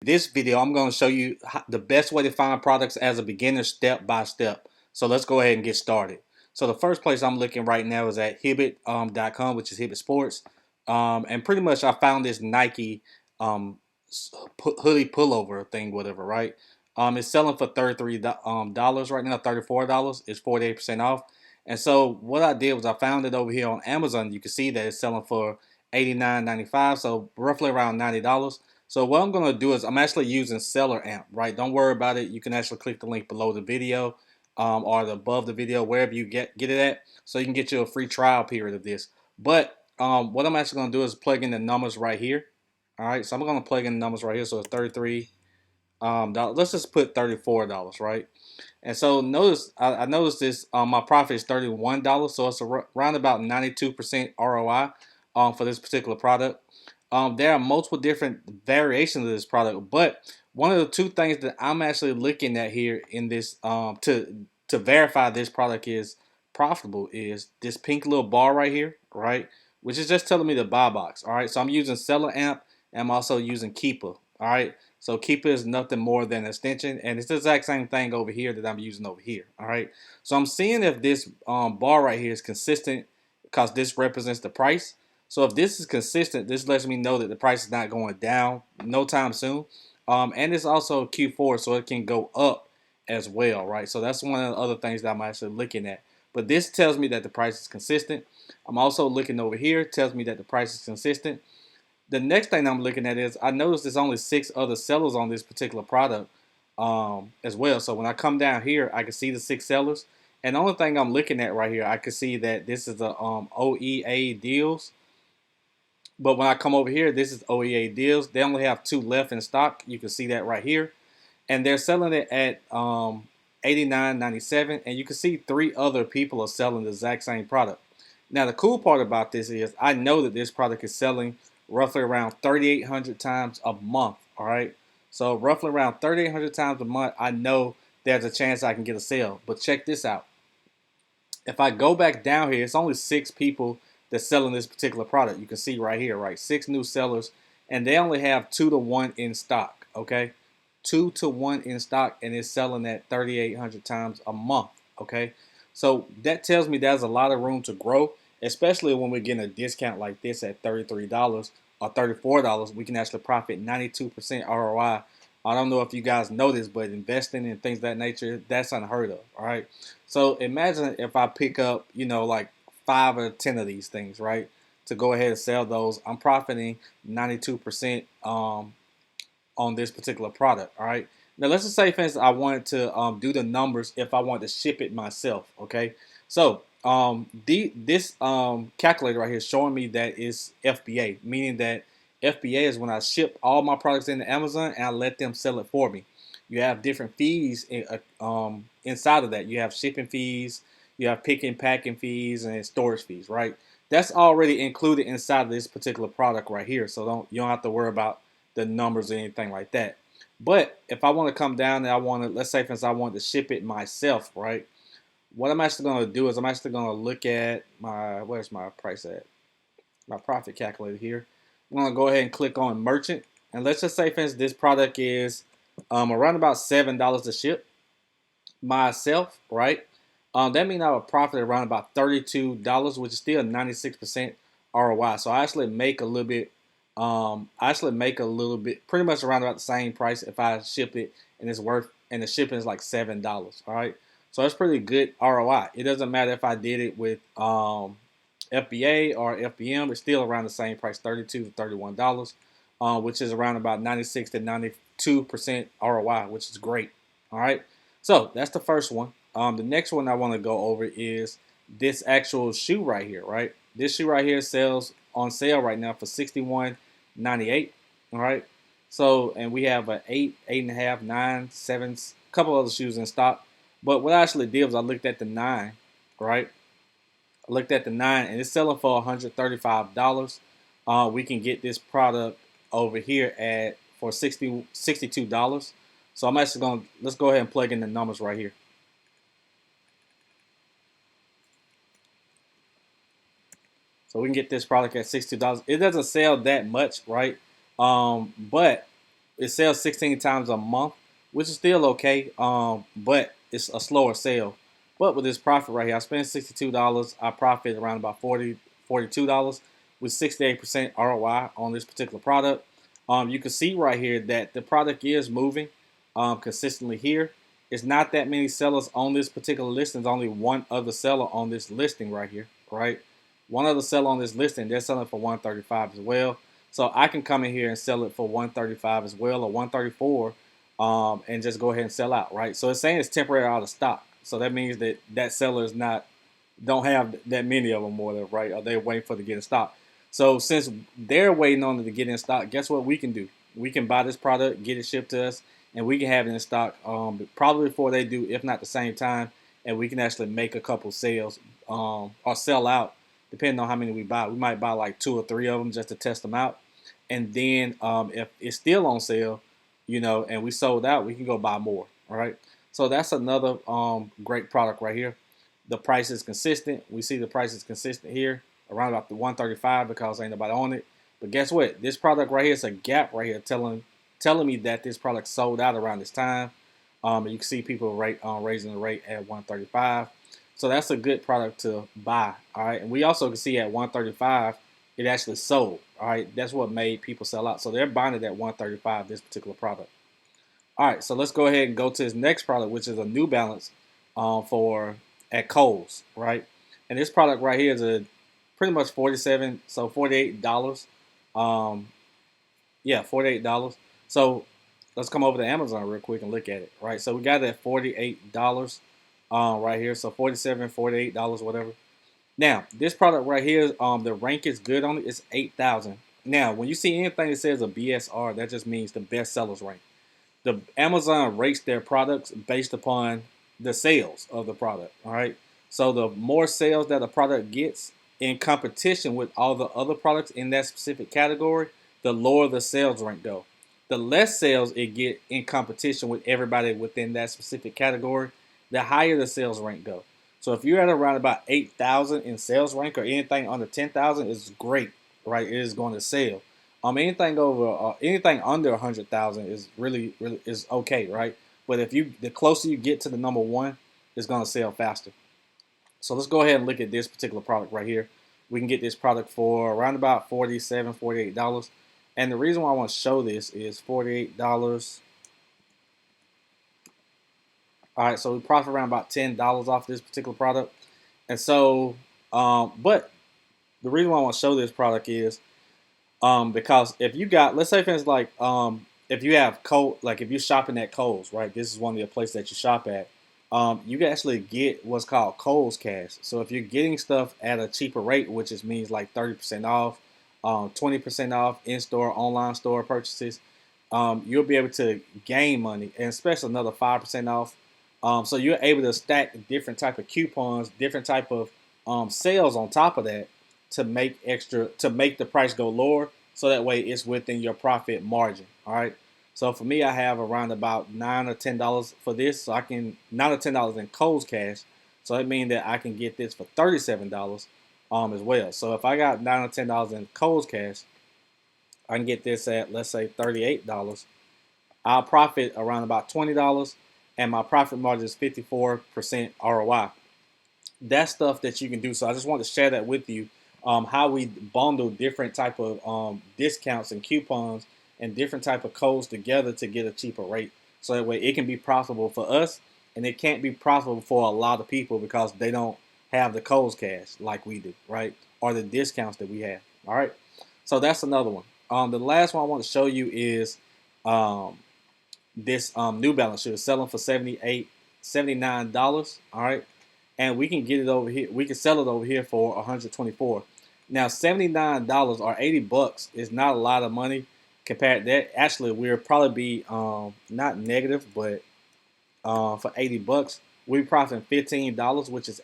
This video, I'm going to show you the best way to find products as a beginner step by step. So let's go ahead and get started. So the first place I'm looking right now is at Hibbett.com, which is Hibbett Sports. And pretty much I found this Nike hoodie pullover thing, whatever, right? It's selling for $33 dollars right now, $34. It's 48% off. And so what I did was I found it over here on Amazon. You can see that it's selling for $89.95, so roughly around $90. So what I'm going to do is I'm actually using Seller Amp, right? Don't worry about it. You can actually click the link below the video or above the video, wherever you get it at, so you can get you a free trial period of this. But what I'm actually going to do is plug in the numbers right here. All right, so I'm going to plug in the numbers right here. So it's 33. Let's just put $34, right? And so notice, I noticed this. My profit is $31, so it's around about 92% ROI for this particular product. There are multiple different variations of this product, but one of the two things that I'm actually looking at here in this to verify this product is profitable is this pink little bar right here, right? Which is just telling me the buy box. All right, so I'm using Seller Amp and I'm also using Keeper. All right, so Keeper is nothing more than an extension, and it's the exact same thing over here that I'm using over here. All right, so I'm seeing if this bar right here is consistent because this represents the price. So if this is consistent, this lets me know that the price is not going down no time soon. And it's also Q4, so it can go up as well, right? So that's one of the other things that I'm actually looking at. But this tells me that the price is consistent. I'm also looking over here, tells me that the price is consistent. The next thing I'm looking at is I noticed there's only 6 other sellers on this particular product as well. So when I come down here, I can see the 6 sellers. And the only thing I'm looking at right here, I can see that this is a OEA deals. But when I come over here, this is OEA deals. They only have 2 left in stock. You can see that right here. And they're selling it at $89.97. And you can see 3 other people are selling the exact same product. Now, the cool part about this is I know that this product is selling roughly around 3,800 times a month. All right. So roughly around 3,800 times a month, I know there's a chance I can get a sale. But check this out. If I go back down here, it's only 6 people that's selling this particular product. You can see right here, right? 6 new sellers, and they only have 2 to 1 in stock. Okay, 2 to 1 in stock, and it's selling at 3,800 times a month. Okay, so that tells me there's a lot of room to grow, especially when we're getting a discount like this at $33 or $34. We can actually profit 92% ROI. I don't know if you guys know this, but investing in things of that nature, that's unheard of. All right. So imagine if I pick up, like 5 or 10 of these things, right? To go ahead and sell those, I'm profiting 92% on this particular product. All right. Now let's just say, for instance, I wanted to do the numbers if I wanted to ship it myself. Okay. So this calculator right here is showing me that it's FBA, meaning that FBA is when I ship all my products into Amazon and I let them sell it for me. You have different fees inside of that. You have shipping fees, you have picking, packing fees, and storage fees, right? That's already included inside of this particular product right here. So you don't have to worry about the numbers or anything like that. But if I want to come down and I want to, let's say, for instance, I want to ship it myself, right? What I'm actually going to do is I'm actually going to look at where's my price at? My profit calculator here. I'm going to go ahead and click on merchant. And let's just say, for instance, this product is around about $7 to ship myself, right? That means I would profit around about $32, which is still 96% ROI. So I actually make a little bit. Pretty much around about the same price if I ship it, and the shipping is like $7. All right, so that's pretty good ROI. It doesn't matter if I did it with FBA or FBM; it's still around the same price, $32 to $31, which is around about 96 to 92% ROI, which is great. All right. So that's the first one. The next one I want to go over is this actual shoe right here, right? This shoe right here sells on sale right now for $61.98. All right. So, and we have a 8, 8.5, 9, 7, a couple other shoes in stock. But what I actually did was I looked at the 9, right? I looked at the 9 and it's selling for $135. We can get this product over here for $62. So I'm actually let's go ahead and plug in the numbers right here. So we can get this product at $62. It doesn't sell that much, right? But it sells 16 times a month, which is still okay. But it's a slower sale. But with this profit right here, I spent $62. I profit around about $42 with 68% ROI on this particular product. You can see right here that the product is moving consistently here. It's not that many sellers on this particular listing. There's only one other seller on this listing right here, right? One other seller on this listing, they're selling for 135 as well. So I can come in here and sell it for 135 as well, or 134, and just go ahead and sell out, right? So it's saying it's temporary out of stock. So that means that that seller is not, don't have that many of them more, right? Or they're waiting for it to get in stock. So since they're waiting on it to get in stock, guess what we can do? We can buy this product, get it shipped to us, and we can have it in stock probably before they do, if not the same time, and we can actually make a couple sales or sell out, depending on how many we buy. We might buy like 2 or 3 of them just to test them out, and then if it's still on sale, and we sold out, we can go buy more. All right. So that's another great product right here. The price is consistent. We see the price is consistent here around about the 135 because ain't nobody on it. But guess what? This product right here is a gap right here telling me that this product sold out around this time. You can see people raising the rate at 135. So that's a good product to buy. All right. And we also can see at 135, it actually sold. All right. That's what made people sell out. So they're buying it at 135, this particular product. All right. So let's go ahead and go to this next product, which is a New Balance for at Kohl's. Right. And this product right here is a pretty much $48. Yeah, $48. So let's come over to Amazon real quick and look at it. Right. So we got it at $48 right here. So 47, $48, whatever. Now, this product right here, the rank is good on it. It's 8,000. Now, when you see anything that says a BSR, that just means the best sellers rank. The Amazon rates their products based upon the sales of the product. All right. So the more sales that a product gets in competition with all the other products in that specific category, the lower the sales rank go. The less sales it get in competition with everybody within that specific category, the higher the sales rank go. So if you're at around about 8,000 in sales rank or anything under 10,000 is great, right? It is going to sell. Anything under 100,000 is really is okay, right? But if the closer you get to the number one, it's going to sell faster. So let's go ahead and look at this particular product right here. We can get this product for around about $47, $48. And the reason why I want to show this is $48. All right, so we profit around about $10 off this particular product. And so, but the reason why I want to show this product is because if you got, let's say for instance, like if you have Kohl, like if you're shopping at Kohl's, right? This is one of the places that you shop at. You can actually get what's called Kohl's Cash. So if you're getting stuff at a cheaper rate, which is means like 30% off, 20% off in-store, online store purchases, you'll be able to gain money, and especially another 5% off. So you're able to stack different type of coupons, different type of sales on top of that to make the price go lower. So that way it's within your profit margin. All right. So for me, I have around about $9 or $10 for this. So I can $9 or $10 in Kohl's Cash. So that means that I can get this for $37 as well. So if I got $9 or $10 in Kohl's Cash, I can get this at, let's say, $38. I'll profit around about $20, and my profit margin is 54% ROI. That's stuff that you can do. So I just want to share that with you, how we bundle different type of discounts and coupons and different type of codes together to get a cheaper rate. So that way it can be profitable for us, and it can't be profitable for a lot of people because they don't have the Kohl's Cash like we do, right? Or the discounts that we have. All right. So that's another one. The last one I want to show you is this New Balance shoe is selling for $79. All right. And we can get it over here. We can sell it over here for $124. Now, $79 or $80 is not a lot of money compared to that. Actually, we'll probably be not negative, but for $80, we profit $15, which is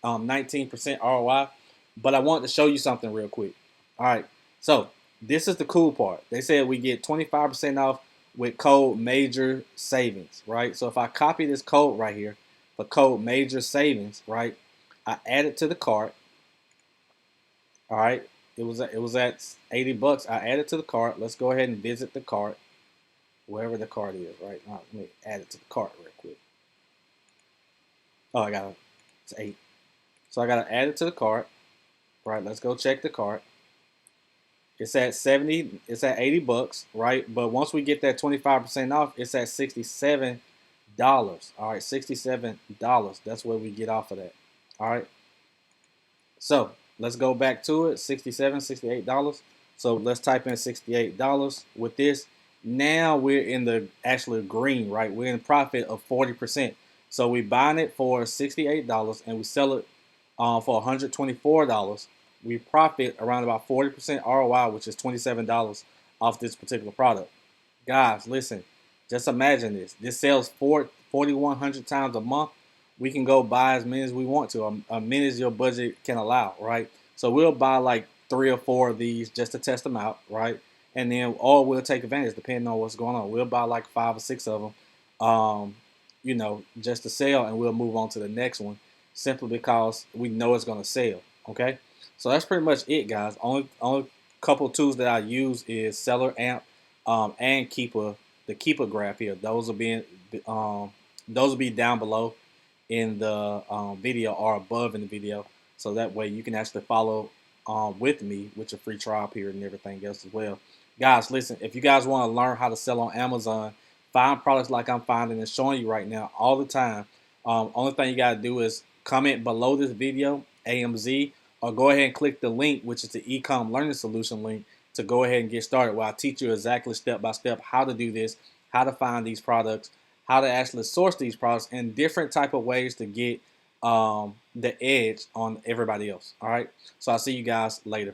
19% ROI. But I want to show you something real quick. All right, so this is the cool part. They said we get 25% off with code Major Savings, right? So if I copy this code right here for code Major Savings, right, I add it to the cart. All right, it was at $80. I added to the cart. Let's go ahead and visit the cart. wherever the cart is, right? Now, let me add it to the cart real quick. Oh, I got it. It's 8. So I got to add it to the cart. Right, let's go check the cart. It's at 70, it's at 80 bucks, right? But once we get that 25% off, it's at $67. All right, $67. That's where we get off of that. All right. So let's go back to it. 67, $68. So let's type in $68 with this. Now we're in the actual green, right? We're in profit of 40%. So we buying it for $68 and we sell it for $124. We profit around about 40% ROI, which is $27 off this particular product. Guys, listen, just imagine this. This sells 4,100 times a month. We can go buy as many as we want to, as many as your budget can allow, right? So we'll buy like 3 or 4 of these just to test them out, right? And then, or we'll take advantage depending on what's going on. We'll buy like 5 or 6 of them, just to sell, and we'll move on to the next one simply because we know it's going to sell. Okay, so that's pretty much it, guys. Only couple of tools that I use is Seller Amp and Keeper, the Keeper graph here. Those will be down below in the video or above in the video, so that way you can actually follow with me with your free trial period and everything else as well. Guys, listen, if you guys want to learn how to sell on Amazon, find products like I'm finding and showing you right now all the time. Only thing you got to do is comment below this video, AMZ, or go ahead and click the link, which is the Ecom Learning Solution link, to go ahead and get started, where I teach you exactly step by step how to do this, how to find these products, how to actually source these products, and different type of ways to get the edge on everybody else. All right, so I'll see you guys later.